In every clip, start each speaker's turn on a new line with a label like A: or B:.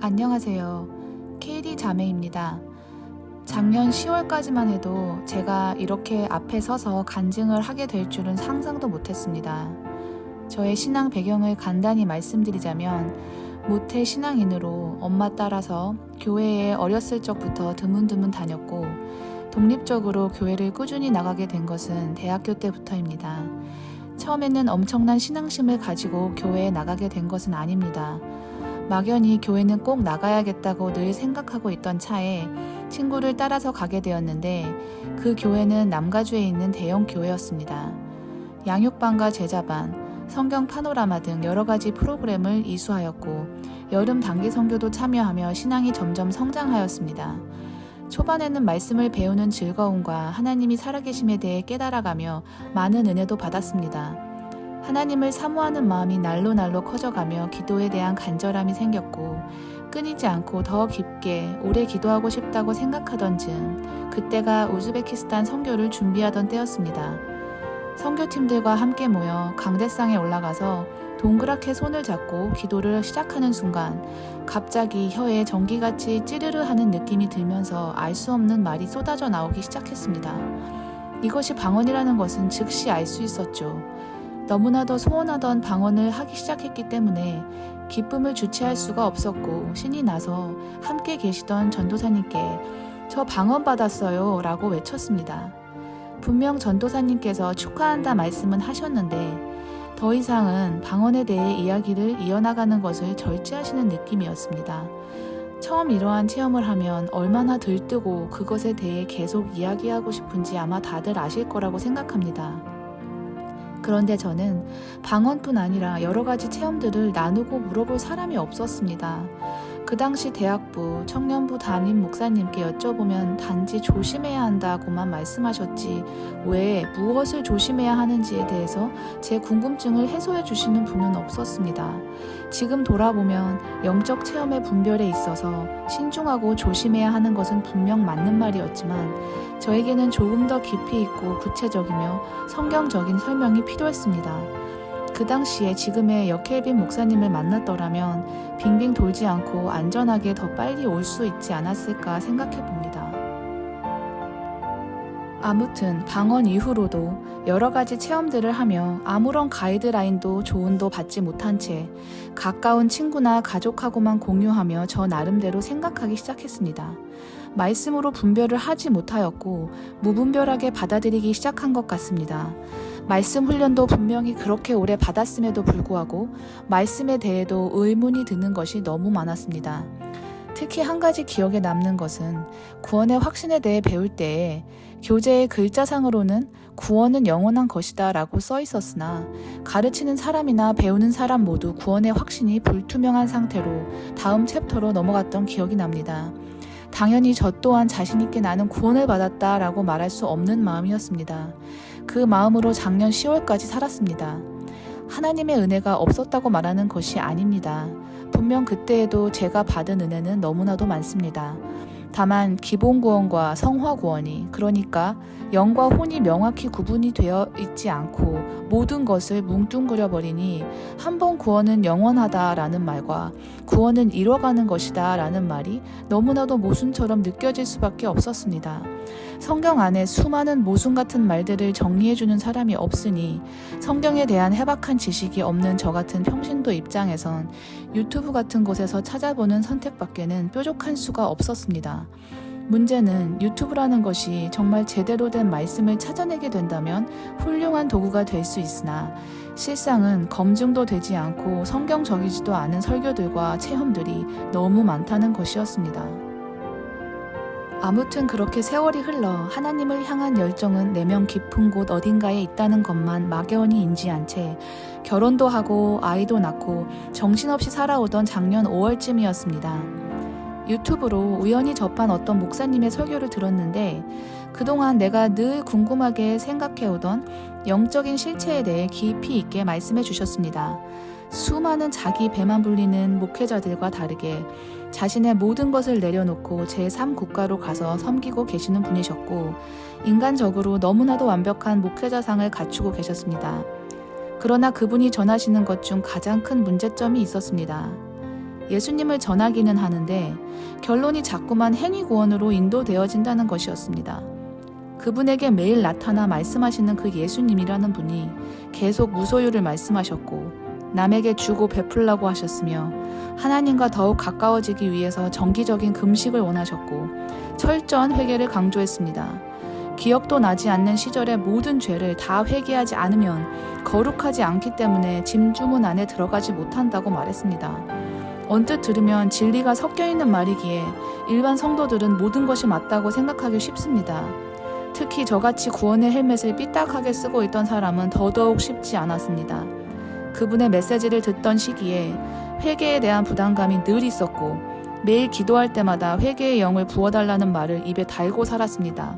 A: 안녕하세요. KD 자매입니다. 작년 10월까지만 해도 제가 이렇게 앞에 서서 간증을 하게 될 줄은 상상도 못했습니다. 저의 신앙 배경을 간단히 말씀드리자면 모태 신앙인으로 엄마 따라서 교회에 어렸을 적부터 드문드문 다녔고 독립적으로 교회를 꾸준히 나가게 된 것은 대학교 때부터입니다. 처음에는 엄청난 신앙심을 가지고 교회에 나가게 된 것은 아닙니다. 막연히 교회는 꼭 나가야겠다고 늘 생각하고 있던 차에 친구를 따라서 가게 되었는데 그 교회는 남가주에 있는 대형 교회였습니다. 양육반과 제자반, 성경 파노라마 등 여러 가지 프로그램을 이수하였고 여름 단기 선교도 참여하며 신앙이 점점 성장하였습니다. 초반에는 말씀을 배우는 즐거움과 하나님이 살아계심에 대해 깨달아가며 많은 은혜도 받았습니다. 하나님을 사모하는 마음이 날로 커져가며 기도에 대한 간절함이 생겼고 끊이지 않고 더 깊게 오래 기도하고 싶다고 생각하던 즈음 그때가 우즈베키스탄 선교를 준비하던 때였습니다. 선교팀들과 함께 모여 강대상에 올라가서 동그랗게 손을 잡고 기도를 시작하는 순간 갑자기 혀에 전기같이 찌르르 하는 느낌이 들면서 알 수 없는 말이 쏟아져 나오기 시작했습니다. 이것이 방언이라는 것은 즉시 알 수 있었죠. 너무나도 소원하던 방언을 하기 시작했기 때문에 기쁨을 주체할 수가 없었고 신이 나서 함께 계시던 전도사님께 "저 방언 받았어요" 라고 외쳤습니다. 분명 전도사님께서 축하한다 말씀은 하셨는데 더 이상은 방언에 대해 이야기를 이어나가는 것을 절제하시는 느낌이었습니다. 처음 이러한 체험을 하면 얼마나 들뜨고 그것에 대해 계속 이야기하고 싶은지 아마 다들 아실 거라고 생각합니다. 그런데 저는 방언뿐 아니라 여러 가지 체험들을 나누고 물어볼 사람이 없었습니다. 그 당시 대학부, 청년부 담임 목사님께 여쭤보면 단지 조심해야 한다고만 말씀하셨지 왜 무엇을 조심해야 하는지에 대해서 제 궁금증을 해소해 주시는 분은 없었습니다. 지금 돌아보면 영적 체험의 분별에 있어서 신중하고 조심해야 하는 것은 분명 맞는 말이었지만 저에게는 조금 더 깊이 있고 구체적이며 성경적인 설명이 필요했습니다. 그 당시에 지금의 역헬빈 목사님을 만났더라면 빙빙 돌지 않고 안전하게 더 빨리 올 수 있지 않았을까 생각해 봅니다. 아무튼 방언 이후로도 여러 가지 체험들을 하며 아무런 가이드라인도 조언도 받지 못한 채 가까운 친구나 가족하고만 공유하며 저 나름대로 생각하기 시작했습니다. 말씀으로 분별을 하지 못하였고 무분별하게 받아들이기 시작한 것 같습니다. 말씀 훈련도 분명히 그렇게 오래 받았음에도 불구하고 말씀에 대해도 의문이 드는 것이 너무 많았습니다. 특히 한 가지 기억에 남는 것은 구원의 확신에 대해 배울 때에 교재의 글자상으로는 구원은 영원한 것이다 라고 써 있었으나 가르치는 사람이나 배우는 사람 모두 구원의 확신이 불투명한 상태로 다음 챕터로 넘어갔던 기억이 납니다. 당연히 저 또한 자신있게 나는 구원을 받았다 라고 말할 수 없는 마음이었습니다. 그 마음으로 작년 10월까지 살았습니다. 하나님의 은혜가 없었다고 말하는 것이 아닙니다. 분명 그때에도 제가 받은 은혜는 너무나도 많습니다. 다만 기본 구원과 성화 구원이, 그러니까 영과 혼이 명확히 구분이 되어 있지 않고 모든 것을 뭉뚱그려 버리니 한 번 구원은 영원하다라는 말과 구원은 이뤄가는 것이다라는 말이 너무나도 모순처럼 느껴질 수밖에 없었습니다. 성경 안에 수많은 모순 같은 말들을 정리해주는 사람이 없으니 성경에 대한 해박한 지식이 없는 저 같은 평신도 입장에선 유튜브 같은 곳에서 찾아보는 선택밖에는 뾰족한 수가 없었습니다. 문제는 유튜브라는 것이 정말 제대로 된 말씀을 찾아내게 된다면 훌륭한 도구가 될 수 있으나 실상은 검증도 되지 않고 성경적이지도 않은 설교들과 체험들이 너무 많다는 것이었습니다. 아무튼 그렇게 세월이 흘러 하나님을 향한 열정은 내면 깊은 곳 어딘가에 있다는 것만 막연히 인지한 채 결혼도 하고 아이도 낳고 정신없이 살아오던 작년 5월쯤이었습니다. 유튜브로 우연히 접한 어떤 목사님의 설교를 들었는데 그동안 내가 늘 궁금하게 생각해오던 영적인 실체에 대해 깊이 있게 말씀해 주셨습니다. 수많은 자기 배만 불리는 목회자들과 다르게 자신의 모든 것을 내려놓고 제3국가로 가서 섬기고 계시는 분이셨고 인간적으로 너무나도 완벽한 목회자상을 갖추고 계셨습니다. 그러나 그분이 전하시는 것 중 가장 큰 문제점이 있었습니다. 예수님을 전하기는 하는데 결론이 자꾸만 행위 구원으로 인도되어진다는 것이었습니다. 그분에게 매일 나타나 말씀하시는 그 예수님이라는 분이 계속 무소유를 말씀하셨고 남에게 주고 베풀라고 하셨으며 하나님과 더욱 가까워지기 위해서 정기적인 금식을 원하셨고 철저한 회개를 강조했습니다. 기억도 나지 않는 시절의 모든 죄를 다 회개하지 않으면 거룩하지 않기 때문에 짐주문 안에 들어가지 못한다고 말했습니다. 언뜻 들으면 진리가 섞여 있는 말이기에 일반 성도들은 모든 것이 맞다고 생각하기 쉽습니다. 특히 저같이 구원의 헬멧을 삐딱하게 쓰고 있던 사람은 더더욱 쉽지 않았습니다. 그분의 메시지를 듣던 시기에 회개에 대한 부담감이 늘 있었고 매일 기도할 때마다 회개의 영을 부어달라는 말을 입에 달고 살았습니다.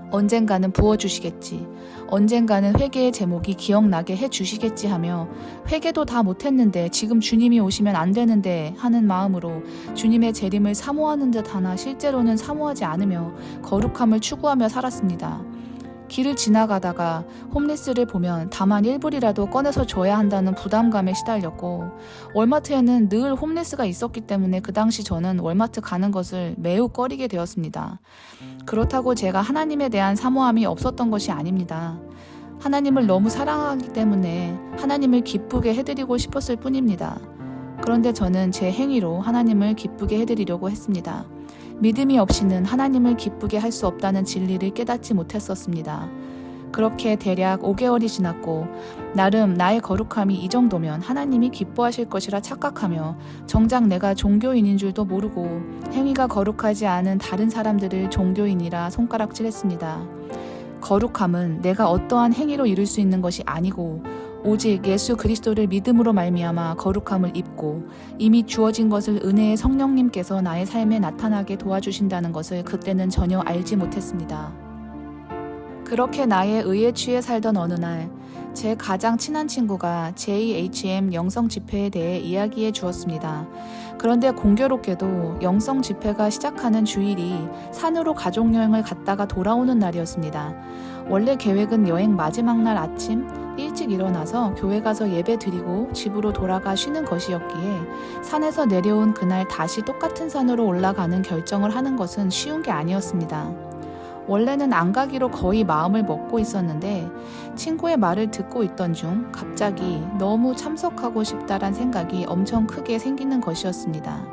A: 언젠가는 부어주시겠지. 언젠가는 회개의 제목이 기억나게 해주시겠지 하며 회개도 다 못했는데 지금 주님이 오시면 안 되는데 하는 마음으로 주님의 재림을 사모하는 듯 하나 실제로는 사모하지 않으며 거룩함을 추구하며 살았습니다. 길을 지나가다가 홈리스를 보면 다만 1불이라도 꺼내서 줘야 한다는 부담감에 시달렸고 월마트에는 늘 홈리스가 있었기 때문에 그 당시 저는 월마트 가는 것을 매우 꺼리게 되었습니다. 그렇다고 제가 하나님에 대한 사모함이 없었던 것이 아닙니다. 하나님을 너무 사랑하기 때문에 하나님을 기쁘게 해드리고 싶었을 뿐입니다. 그런데 저는 제 행위로 하나님을 기쁘게 해드리려고 했습니다. 믿음이 없이는 하나님을 기쁘게 할 수 없다는 진리를 깨닫지 못했었습니다. 그렇게 대략 5개월이 지났고 나름 나의 거룩함이 이 정도면 하나님이 기뻐하실 것이라 착각하며 정작 내가 종교인인 줄도 모르고 행위가 거룩하지 않은 다른 사람들을 종교인이라 손가락질했습니다. 거룩함은 내가 어떠한 행위로 이룰 수 있는 것이 아니고 오직 예수 그리스도를 믿음으로 말미암아 거룩함을 입고 이미 주어진 것을 은혜의 성령님께서 나의 삶에 나타나게 도와주신다는 것을 그때는 전혀 알지 못했습니다. 그렇게 나의 의에 취해 살던 어느 날 제 가장 친한 친구가 JHM 영성 집회에 대해 이야기해 주었습니다. 그런데 공교롭게도 영성 집회가 시작하는 주일이 산으로 가족여행을 갔다가 돌아오는 날이었습니다. 원래 계획은 여행 마지막 날 아침 일찍 일어나서 교회 가서 예배 드리고 집으로 돌아가 쉬는 것이었기에 산에서 내려온 그날 다시 똑같은 산으로 올라가는 결정을 하는 것은 쉬운 게 아니었습니다. 원래는 안 가기로 거의 마음을 먹고 있었는데 친구의 말을 듣고 있던 중 갑자기 너무 참석하고 싶다란 생각이 엄청 크게 생기는 것이었습니다.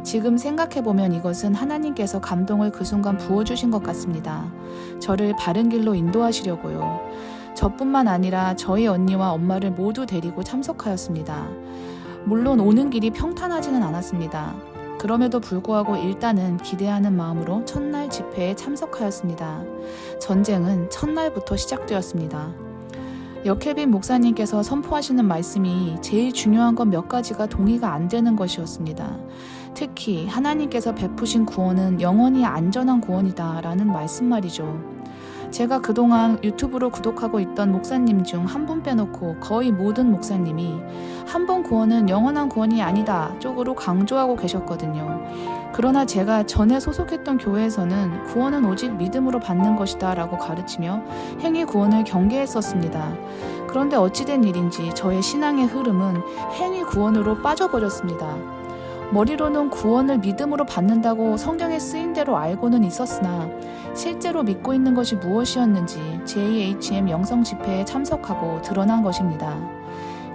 A: 지금 생각해보면 이것은 하나님께서 감동을 그 순간 부어주신 것 같습니다. 저를 바른 길로 인도하시려고요. 저뿐만 아니라 저희 언니와 엄마를 모두 데리고 참석하였습니다. 물론 오는 길이 평탄하지는 않았습니다. 그럼에도 불구하고 일단은 기대하는 마음으로 첫날 집회에 참석하였습니다. 전쟁은 첫날부터 시작되었습니다. 역혜빈 목사님께서 선포하시는 말씀이 제일 중요한 건 몇 가지가 동의가 안 되는 것이었습니다. 특히 하나님께서 베푸신 구원은 영원히 안전한 구원이다 라는 말씀 말이죠. 제가 그동안 유튜브로 구독하고 있던 목사님 중 한 분 빼놓고 거의 모든 목사님이 한 번 구원은 영원한 구원이 아니다 쪽으로 강조하고 계셨거든요. 그러나 제가 전에 소속했던 교회에서는 구원은 오직 믿음으로 받는 것이다 라고 가르치며 행위 구원을 경계했었습니다. 그런데 어찌된 일인지 저의 신앙의 흐름은 행위 구원으로 빠져버렸습니다. 머리로는 구원을 믿음으로 받는다고 성경에 쓰인 대로 알고는 있었으나 실제로 믿고 있는 것이 무엇이었는지 JHM 영성 집회에 참석하고 드러난 것입니다.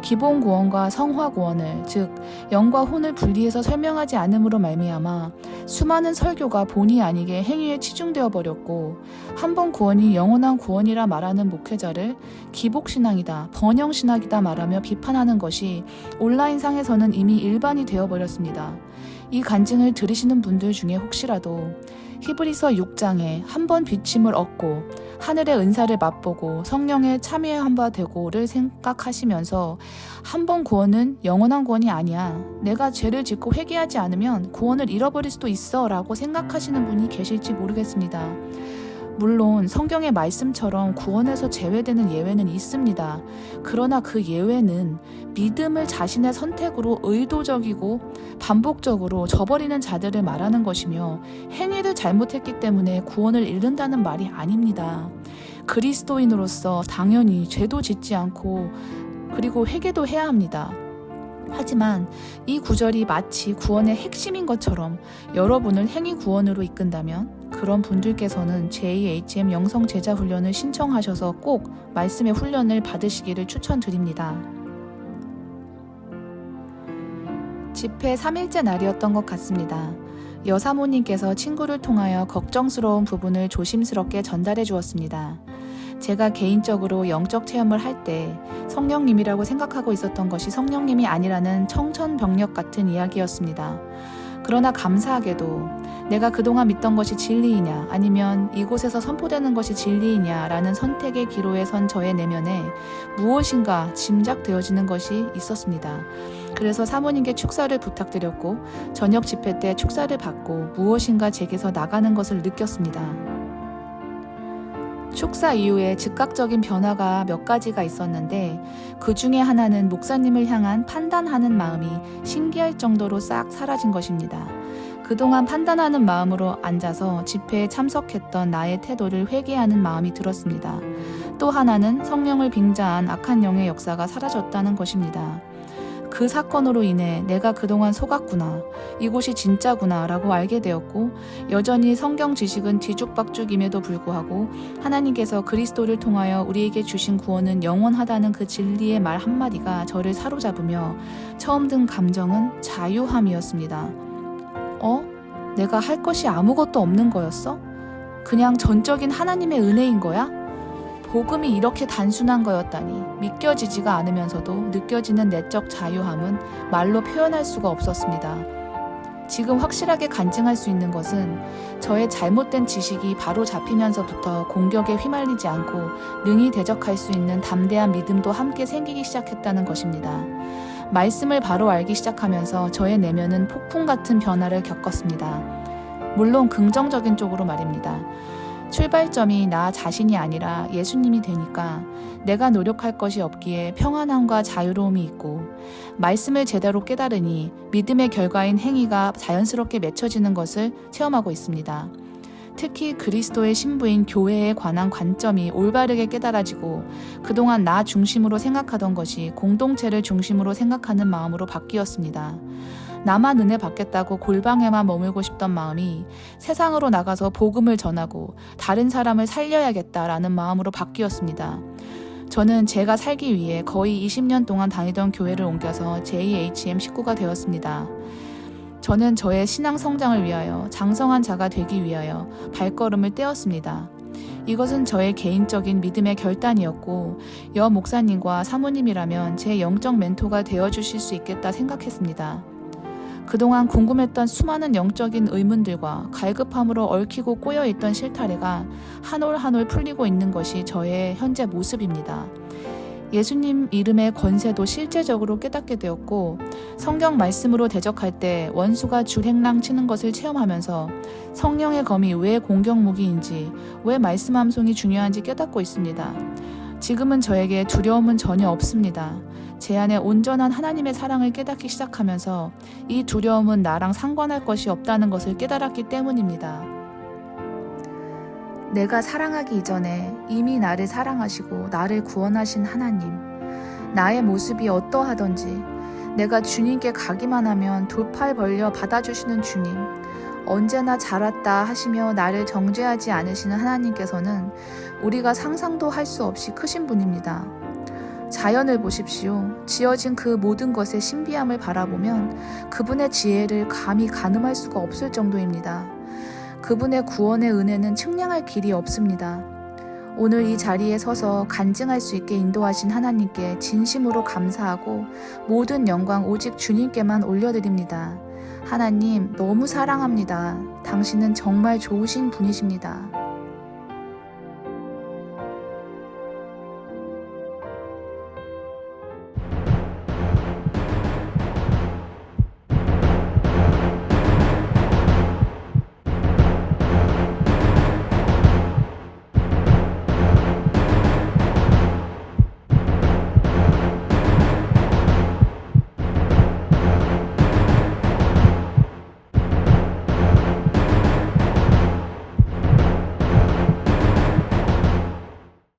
A: 기본 구원과 성화 구원을 즉 영과 혼을 분리해서 설명하지 않음으로 말미암아 수많은 설교가 본의 아니게 행위에 치중되어 버렸고 한 번 구원이 영원한 구원이라 말하는 목회자를 기복신앙이다, 번영신학이다 말하며 비판하는 것이 온라인상에서는 이미 일반이 되어버렸습니다. 이 간증을 들으시는 분들 중에 혹시라도 히브리서 6장에 한 번 비침을 얻고 하늘의 은사를 맛보고 성령에 참여한 바 되고를 생각하시면서 한 번 구원은 영원한 구원이 아니야. 내가 죄를 짓고 회개하지 않으면 구원을 잃어버릴 수도 있어 라고 생각하시는 분이 계실지 모르겠습니다. 물론 성경의 말씀처럼 구원에서 제외되는 예외는 있습니다. 그러나 그 예외는 믿음을 자신의 선택으로 의도적이고 반복적으로 저버리는 자들을 말하는 것이며 행위를 잘못했기 때문에 구원을 잃는다는 말이 아닙니다. 그리스도인으로서 당연히 죄도 짓지 않고 그리고 회개도 해야 합니다. 하지만 이 구절이 마치 구원의 핵심인 것처럼 여러분을 행위 구원으로 이끈다면 그런 분들께서는 JHM 영성 제자 훈련을 신청하셔서 꼭 말씀의 훈련을 받으시기를 추천드립니다. 집회 3일째 날이었던 것 같습니다. 여사모님께서 친구를 통하여 걱정스러운 부분을 조심스럽게 전달해 주었습니다. 제가 개인적으로 영적 체험을 할 때 성령님이라고 생각하고 있었던 것이 성령님이 아니라는 청천벽력 같은 이야기였습니다. 그러나 감사하게도 내가 그동안 믿던 것이 진리이냐 아니면 이곳에서 선포되는 것이 진리이냐라는 선택의 기로에 선 저의 내면에 무엇인가 짐작되어지는 것이 있었습니다. 그래서 사모님께 축사를 부탁드렸고 저녁 집회 때 축사를 받고 무엇인가 제게서 나가는 것을 느꼈습니다. 축사 이후에 즉각적인 변화가 몇 가지가 있었는데 그 중에 하나는 목사님을 향한 판단하는 마음이 신기할 정도로 싹 사라진 것입니다. 그동안 판단하는 마음으로 앉아서 집회에 참석했던 나의 태도를 회개하는 마음이 들었습니다. 또 하나는 성령을 빙자한 악한 영의 역사가 사라졌다는 것입니다. 그 사건으로 인해 내가 그동안 속았구나, 이곳이 진짜구나 라고 알게 되었고 여전히 성경 지식은 뒤죽박죽임에도 불구하고 하나님께서 그리스도를 통하여 우리에게 주신 구원은 영원하다는 그 진리의 말 한마디가 저를 사로잡으며 처음 든 감정은 자유함이었습니다. 내가 할 것이 아무것도 없는 거였어? 그냥 전적인 하나님의 은혜인 거야? 복음이 이렇게 단순한 거였다니 믿겨지지가 않으면서도 느껴지는 내적 자유함은 말로 표현할 수가 없었습니다. 지금 확실하게 간증할 수 있는 것은 저의 잘못된 지식이 바로 잡히면서부터 공격에 휘말리지 않고 능히 대적할 수 있는 담대한 믿음도 함께 생기기 시작했다는 것입니다. 말씀을 바로 알기 시작하면서 저의 내면은 폭풍 같은 변화를 겪었습니다. 물론 긍정적인 쪽으로 말입니다. 출발점이 나 자신이 아니라 예수님이 되니까 내가 노력할 것이 없기에 평안함과 자유로움이 있고 말씀을 제대로 깨달으니 믿음의 결과인 행위가 자연스럽게 맺혀지는 것을 체험하고 있습니다. 특히 그리스도의 신부인 교회에 관한 관점이 올바르게 깨달아지고 그동안 나 중심으로 생각하던 것이 공동체를 중심으로 생각하는 마음으로 바뀌었습니다. 나만 은혜 받겠다고 골방에만 머물고 싶던 마음이 세상으로 나가서 복음을 전하고 다른 사람을 살려야겠다라는 마음으로 바뀌었습니다. 저는 제가 살기 위해 거의 20년 동안 다니던 교회를 옮겨서 JHM 식구가 되었습니다. 저는 저의 신앙 성장을 위하여 장성한 자가 되기 위하여 발걸음을 떼었습니다. 이것은 저의 개인적인 믿음의 결단이었고 여 목사님과 사모님이라면 제 영적 멘토가 되어주실 수 있겠다 생각했습니다. 그동안 궁금했던 수많은 영적인 의문들과 갈급함으로 얽히고 꼬여있던 실타래가 한 올 한 올 풀리고 있는 것이 저의 현재 모습입니다. 예수님 이름의 권세도 실제적으로 깨닫게 되었고 성경 말씀으로 대적할 때 원수가 줄행랑 치는 것을 체험하면서 성령의 검이 왜 공격 무기인지 왜 말씀 함송이 중요한지 깨닫고 있습니다. 지금은 저에게 두려움은 전혀 없습니다. 제 안에 온전한 하나님의 사랑을 깨닫기 시작하면서 이 두려움은 나랑 상관할 것이 없다는 것을 깨달았기 때문입니다. 내가 사랑하기 이전에 이미 나를 사랑하시고 나를 구원하신 하나님, 나의 모습이 어떠하던지 내가 주님께 가기만 하면 두 팔 벌려 받아주시는 주님, 언제나 잘 왔다 하시며 나를 정죄하지 않으시는 하나님께서는 우리가 상상도 할 수 없이 크신 분입니다. 자연을 보십시오. 지어진 그 모든 것의 신비함을 바라보면 그분의 지혜를 감히 가늠할 수가 없을 정도입니다. 그분의 구원의 은혜는 측량할 길이 없습니다. 오늘 이 자리에 서서 간증할 수 있게 인도하신 하나님께 진심으로 감사하고 모든 영광 오직 주님께만 올려드립니다. 하나님 너무 사랑합니다. 당신은 정말 좋으신 분이십니다.